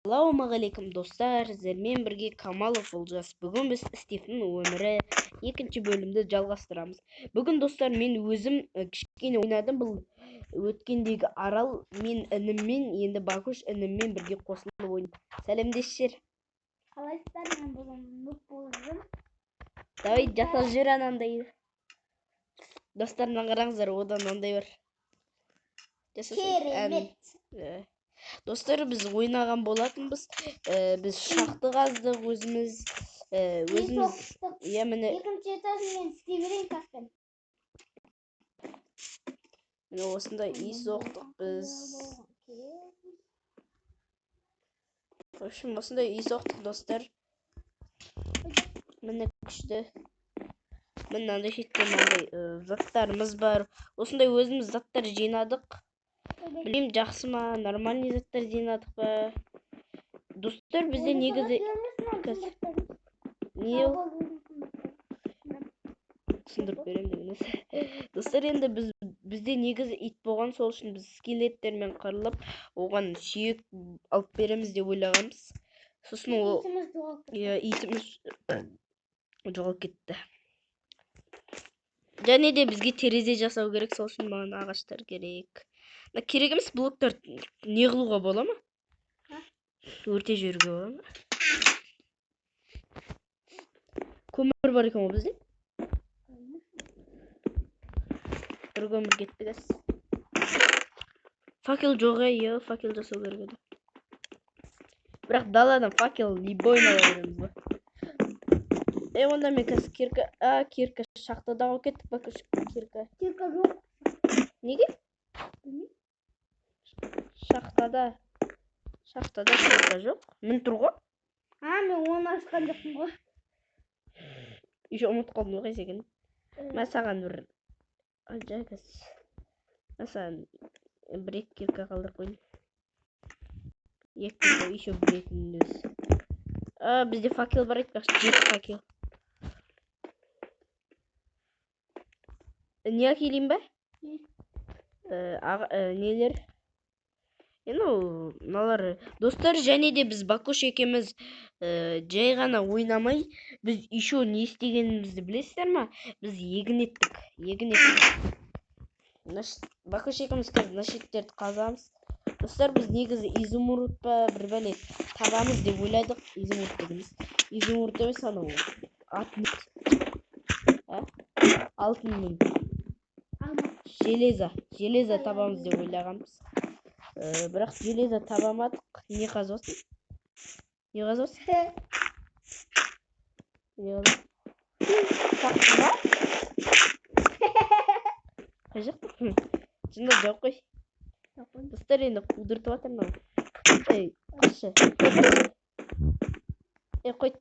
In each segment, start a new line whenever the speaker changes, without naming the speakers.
Ассалаумағалейкум достар, сіздермен бірге Камалов Олжас. Бүгін біз Стивтің өмірі екінші бөлімді жалғастырамыз. Бүгін достар, мен өзім кішкене ойнадым. Бұл өткендегі арал мен ініммен, енді Бакуш ініммен бірге қосылып ойнадым. Сәлемдесшер.
Қалайсыздар, мен бүгін нұп болдым.
Давай жасап жібер анандай. Достарына қараңыздар, одан андай бар.
Керемет.
Достар, біз ойнаған болатынбыз. Біз шақты қаздық өзіміз.
Екінші этажын мен істей берейін таспен.
Міне осындай үй соқтық біз. В общем, осындай үй соқтық достар. Міне күшті. Міне мынандай шетте мынандай заттарымыз бар. Осындай өзіміз заттар жинадық. Білмеймін, жақсы ма, нормальный заттар жинадық па. Достар, бізде негізі не ол? Түсіндіріп беремін дегеніз. Достар, енді бізде негізі ит болған, сол үшін біз скелеттермен қырылып, оған сүйек алып береміз деп ойлағанбыз. Сосын ол итіміз жоғалып кетті. Және де бізге терезе жасау керек, сол үшін маған ағаштар керек. Керек емес, блоктар не қылуға бола ма? Өрте жіберуге бола ма? Көмір бар екен ғой бізде? Бір көмір кетті газ. Факел жоқ, факел жасау керек еді. Бірақ даладан факел любойын ала береміз ба? Онда мен қазір кирка шахтада алып кеттік, Бакуш, кирка.
Кирка жоқ.
Неге? Шахтада кирка жоқ. Мін тұр ғой?
Мен оны ашқан жоқпын ғой.
Еще ұмыт қалдым ғой секен. Мен саған бір бір-екі кирка қалдырып қойдым. Екі кирка, еще бір-екінің өзі. Бізде факел бар еді, жеті факел. Не әкелейін ба? Нелер? Мыналар достар, және де біз Бакуш екеуміз жай ғана ойнамай, біз еще не істегенімізді білесіздер ма? Біз егін еттік. Бакуш екеуміз мына шеттерді қазамыз. Достар, біз негізі изумруд па бір бәле табамыз деп ойладық. Изумруд емес, анау алтын, железо табамыз деп ойлағанбыз. Бірақ железо табамадық. Не қазбасын? Шақты ма? Қай жақта? Жында жоқ қой. Достар, енді қудыртып атыр мынау. Қашы. Қойт.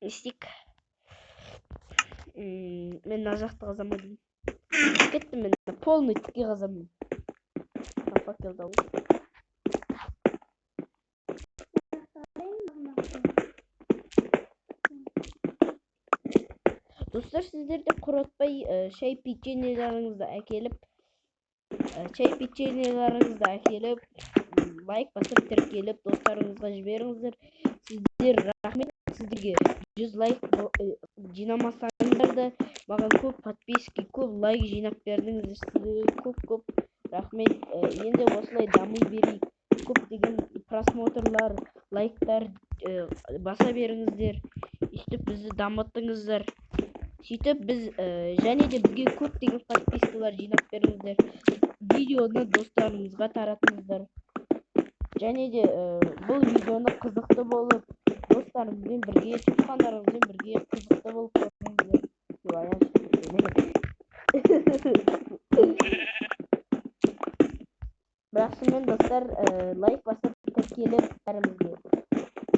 Естейік. Мен мына жақты қазамадым. Кеттім, мен полный тіке қазамын. Факел дауы. Достар, сіздерде құратпай шай печеньелеріңізді әкеліп, лайк басып тіркеліп, достарыңызға жіберіңіздер. Сіздер рахмет, сіздерге 100 лайк жинамасаңыздар да, маған көп подписки, көп лайк жинап бердіңіздер. Сіздерге көп рахмет. Енді осылай дами берейік. Көптеген просмотрлар, лайктар баса беріңіздер. Сөйтіп бізді дамытыңыздар. Сөйтіп біз және де бізге көптеген подпискалар жинап беріңіздер. Видеоны достарыңызға таратыңыздар. Және де бұл видеоны қызықты болып, достарыңызбен бірге, туысқандарыңызбен бірге қызықты болып көріңіздер. Бірақ шынымен достар, лайк басып тіркеліп бәрімізге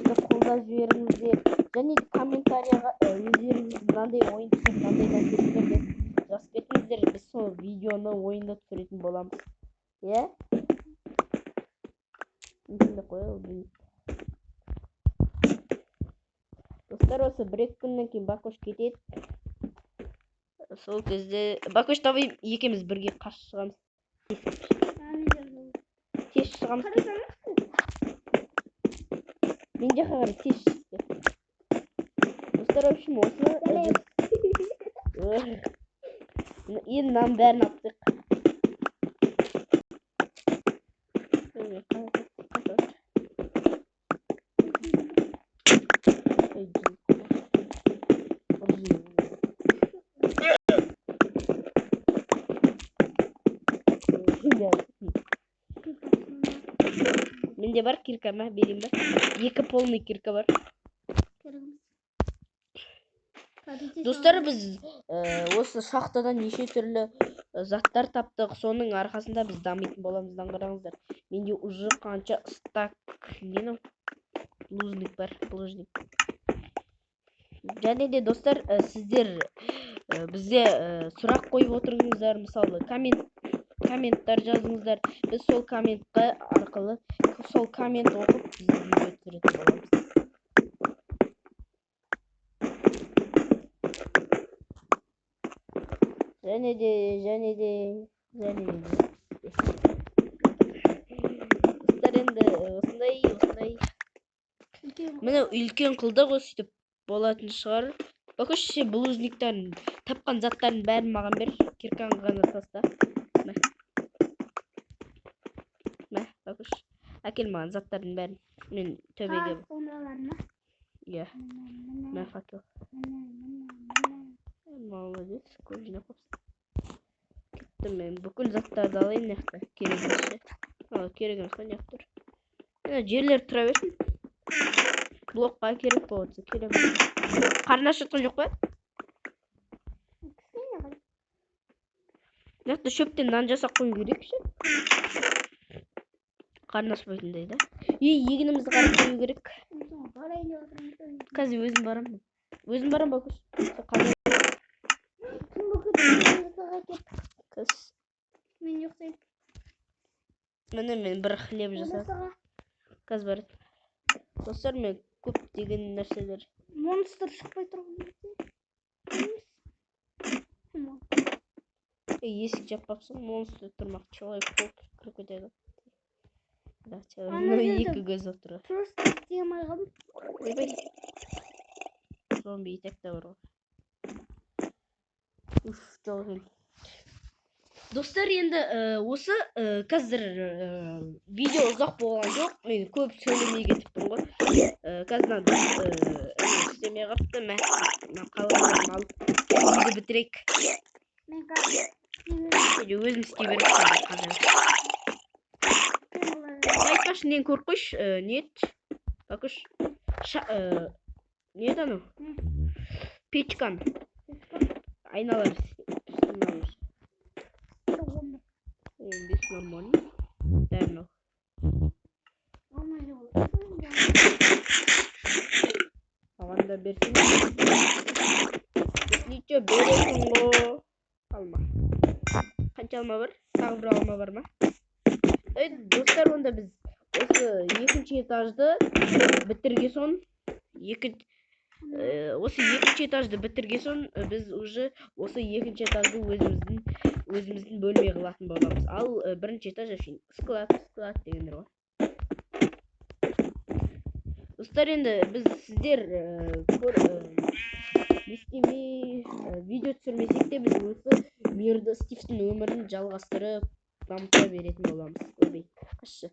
қолдап жіберіңіздер. Және де комментарияға өздеріңіз мынандай ойын түсір, мынандайдан көріңіздер деп жазып кетіңіздер. Біз сол видеоны ойында түсіретін боламыз. Достар, осы бір-екі күннен кейін Бакуш кетеді. Сол кезде Бакуш, давай екеуміз бірге қашып шығамыз. Тез шығамыз. мен жаққа қарай тез шықты. Достар, в общем, осыны енді мынаның бәрін аптық. Менде бар кирка ма, берейін ба? 2 полный кирка бар. Достар, біз осы шахтадан неше түрлі заттар таптық. Соның арқасында біз дамитын боламыздан қараңыздар. Менде уже қанша стак лужник бар, лужник. Және де достар, сіздер бізде сұрақ қойып отырыңыздар, мысалы комменттар жазыңыздар. Біз сол комментқа арқылы сол коммент оқып бізді видео түсіретін боламыз. Және де достар, енді осындай міне үлкен қылдық, сөйтіп болатын шығар. Бакуш, блужниктарын тапқан заттардың бәрін маған бер, кирканы ғана таста. Мә, бакуш, әкел маған заттардың бәрін. Мен төбеге. Иә. Мә, факел. Молодец, көп жинап қойыпсың. Кетті, мен бүкіл заттарды алайын, неқті керек емес. Керек емес, неқ тұр. Жерлер тұра берсін. Блокқа керек болса керек. Қарнаш жатқан жоқ па? Неқті шөптен нан жасап қою керек ше. Қарнаспайтындай да. Егінімізді қарап қою керек. Қазір өзім барамын. Өзім барам, бакуш.
Мен жоқтаймын.
Міне мен бір хлеб жасадым. Қазір бар. Достар, мен көптеген нәрселер.
Монстр шықпай тұрған.
Есік жаппапсың, монстр тұрмақ. Человек кіріп кетеді. Да, человек екі көз отырады.
Просто істемей қалдым.
Ойбай. Зомби итек те бар ғой. Жоқ. Достар, енді осы қазір видео ұзақ болған жоқ. Мен көп сөйлемей кетіппін ғой. Қазір істемей қапты. Мә, қалғандарын алып видео бітірейік. Өзім істей беріп қазір. Айтпашы, нен көріп қойшы, не еді? Бакуш, не еді анау? Печкан. Айналар. Бес нормально. Дәрін ол. Ағанда берсен. Ниче бересің ғой. Алма. Қанша алма бар? Тағы бір алма бар ма? Достар, онда біз осы екінші этажды бітірген соң, біз уже осы екінші этажды өзіміздің бөлме қылатын боламыз. Ал бірінші этаж үшін склад дегендер ғой. Достар, енді біз сіздер видео түсірмесек те, біз осы мирді, Стивтің өмірін жалғастырып дамыта беретін боламыз. Өбей, қашшы.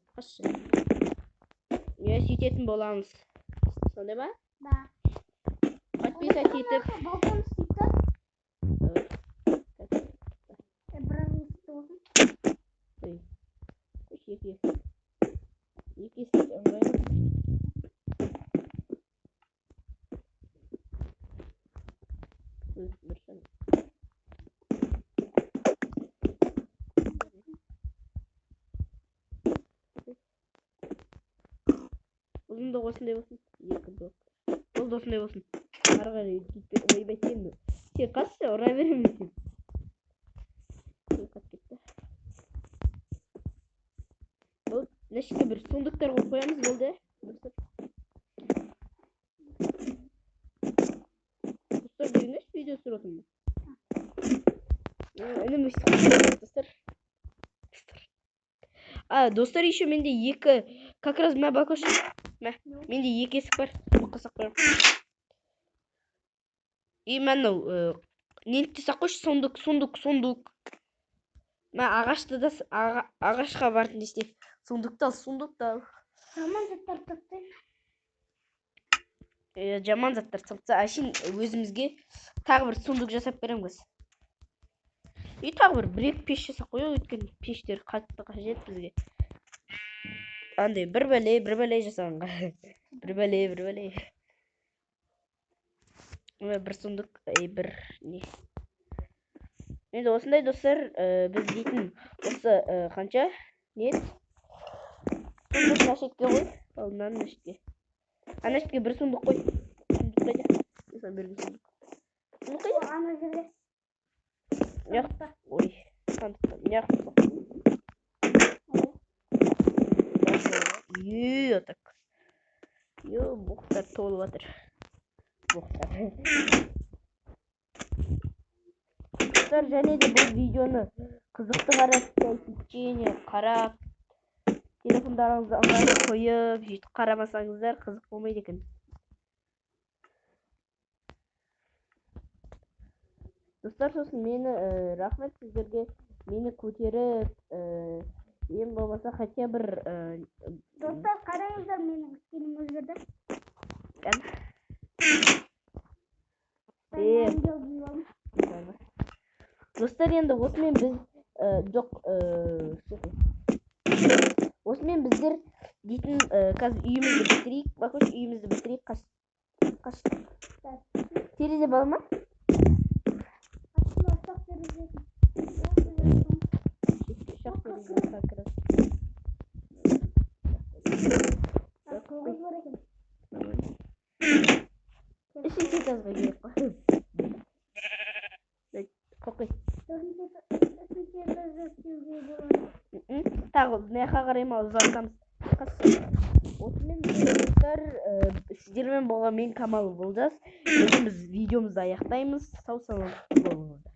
Не сөйтетін боламыз. Сондай ба?
Да.
Подписать етіп.
Балкон істейді. Бірақ істейді болсын.
Екі істейді оңғайлы. Ұзындығы осындай болсын. 2 блок. Ол да осындай болсын. Ары қарай ойбай, сен қасшы, ұра беремін сен. Бұл нәшке бір сундықтар қойып қоямыз, болды. Достар, дегенеш видео түсіріп отырмын. Інім өстіп достар. Достар, еще менде 2 как раз мә бакош. Мә. Менде 2 есік бар. Қасақ бар. И мынау нелікті сақош сундук. Мә ағашты да ағашқа бардың десте. Сундукты ал.
Жаман заттар тапты.
Жаман заттар сатса, ашин өзімізге тағы бір сундук жасап береміз. И тағы бір пеш жасап қояйық, өйткені пештер қатты қажет бізге. Андай бір бәле жасағанға. Бір бәле. Бір сундук, бір не. Енді осындай достар, біз дейтін осы қанша? Нет? Сундук нашетке қой. Ал мынаны нашетке. Анашетке бір сундук қой. Сундук қайда? Осыған берген сундук. Сундук қайда?
Ана жерде.
Ой, сандықта. Неғып. Так. Боқтар толып жатыр. Достар, және де бұл видеоны қызықты қарап, телефондарыңызды ыңғайлы қойып, жетіп қарамасаңыздар қызық болмайды екен. Достар, сосын мені рахмет сіздерге мені көтеріп, ең болмаса хотя бір
Достар, қараңыздар, менің істенім өзгерді.
Достар, енді осымен біз осымен біздер дейтін қазір үйімізді бітірейік. Бакош, үйімізді бітірейік. Қаш. Терезе бар ма?
Ашық терезе.
Шақ терезе как раз.
Тоғыз бар екен.
Үшінші этажға керек қой. Қоқи.
Үшінші этажда істеуге болады.
Тағы мыяққа қарай ма ұзартамыз. Осымен достар, сіздермен болған мен Камал Болжас. Өзіміз видеомызды аяқтаймыз. Сау саламатта болыңыздар.